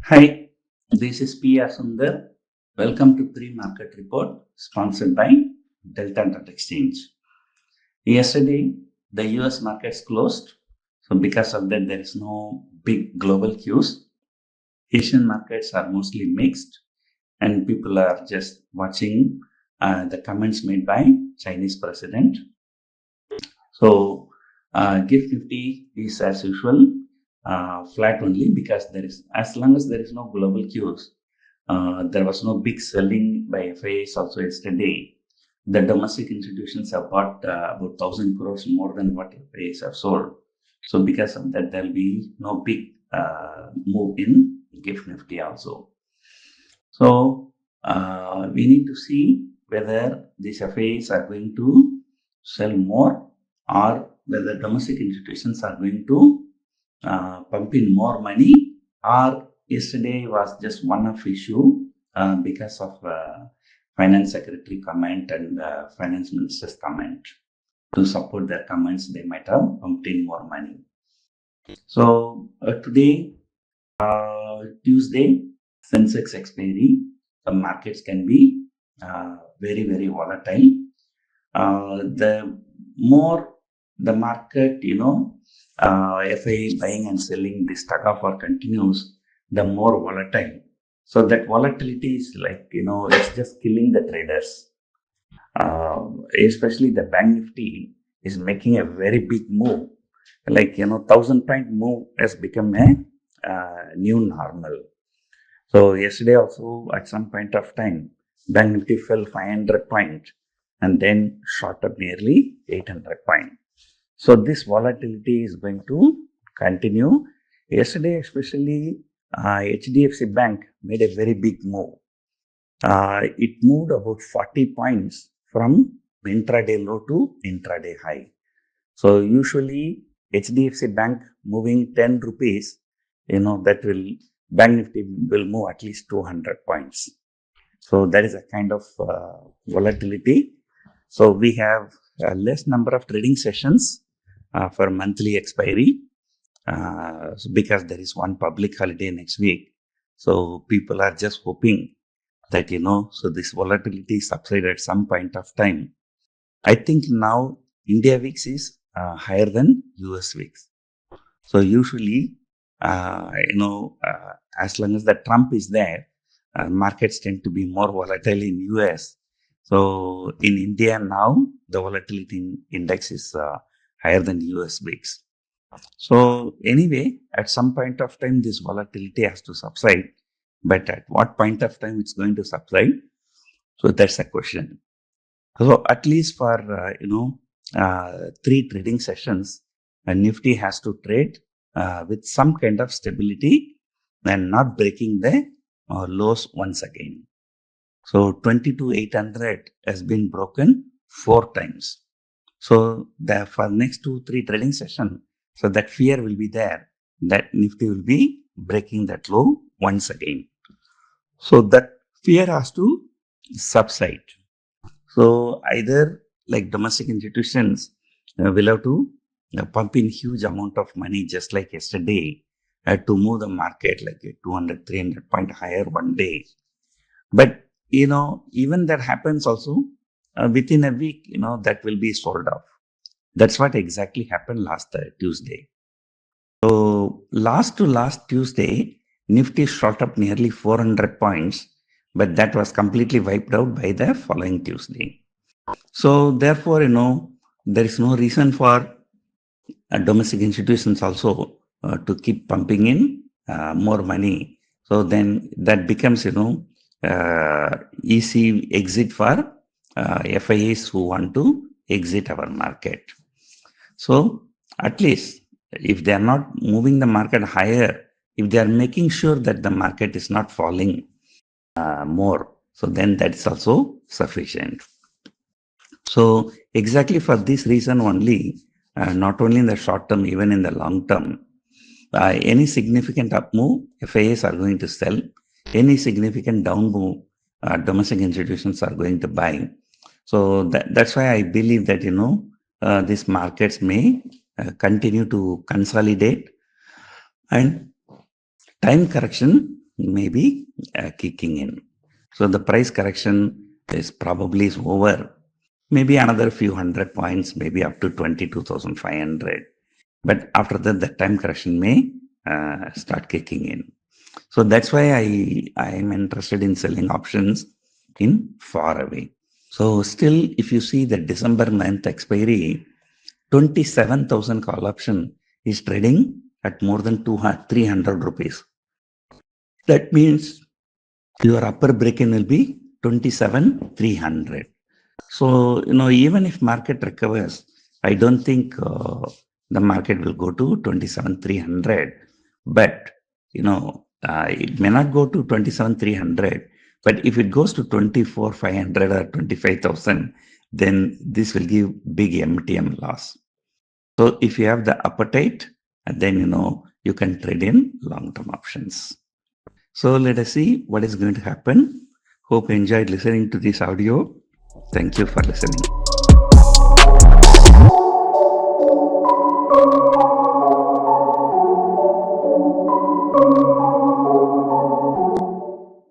Hi, this is PR Sundar. Welcome to Pre-Market Report sponsored by Delta Dot Exchange. Yesterday, the US markets closed. So because of that, there is no big global cues. Asian markets are mostly mixed and people are just watching the comments made by Chinese president. So GIFT Nifty is as usual flat only because there is, as long as there is no global cues, there was no big selling by FIAs also yesterday. The domestic institutions have bought about 1,000 crores more than what FIAs have sold. So because of that, there will be no big move in GIFT Nifty also. So we need to see whether these FIAs are going to sell more or whether domestic institutions are going to pump in more money, or yesterday was just one-off issue because of finance secretary comment and finance minister's comment. To support their comments, they might have pumped in more money. So today, Tuesday, Sensex expiry, the markets can be very, very volatile. The more the market, FI buying and selling, this tug of war continues, the more volatile. So that volatility is like, it's just killing the traders. Especially the Bank Nifty is making a very big move. Like, 1,000-point move has become a new normal. So yesterday also, at some point of time, Bank Nifty fell 500 points and then shot up nearly 800 points. So this volatility is going to continue. Yesterday, especially HDFC Bank made a very big move. It moved about 40 points from intraday low to intraday high. So usually HDFC Bank moving 10 rupees, that will, Bank Nifty will move at least 200 points. So that is a kind of volatility. So we have a less number of trading sessions for monthly expiry because there is one public holiday next week. So people are just hoping that, so this volatility subside at some point of time. I think now India VIX is higher than US VIX. So usually, as long as the Trump is there, markets tend to be more volatile in US. So in India now, the volatility index is higher than US VIX. So anyway, at some point of time, this volatility has to subside. But at what point of time it's going to subside? So that's a question. So at least for, 3 trading sessions, Nifty has to trade with some kind of stability and not breaking the lows once again. So 22,800 has been broken 4 times. So for next 2-3 trading session, so that fear will be there that Nifty will be breaking that low once again. So that fear has to subside. So either like domestic institutions will have to pump in huge amount of money just like yesterday to move the market like a 200, 300 point higher one day. But, even that happens also within a week, that will be sold off. That's what exactly happened last Tuesday. So last to last Tuesday, Nifty shot up nearly 400 points, but that was completely wiped out by the following Tuesday. So therefore, there is no reason for domestic institutions also to keep pumping in more money. So then that becomes, easy exit for FIAs who want to exit our market. So at least if they are not moving the market higher, if they are making sure that the market is not falling more, so then that is also sufficient. So exactly for this reason only, not only in the short term, even in the long term, any significant up move, FIAs are going to sell. Any significant down move, domestic institutions are going to buy. So that's why I believe that, these markets may continue to consolidate, and time correction maybe kicking in. So the price correction is probably over. Maybe another few hundred points, maybe up to 22,500. But after that, the time correction may start kicking in. So that's why I am interested in selling options in far away. So still, if you see the December 9th expiry, 27,000 call option is trading at more than 300 rupees. That means your upper break-in will be 27,300. So, even if market recovers, I don't think the market will go to 27,300. But, it may not go to 27,300. But if it goes to 24,500 or 25,000, then this will give big MTM loss. So if you have the appetite, then, you can trade in long-term options. So let us see what is going to happen. Hope you enjoyed listening to this audio. Thank you for listening.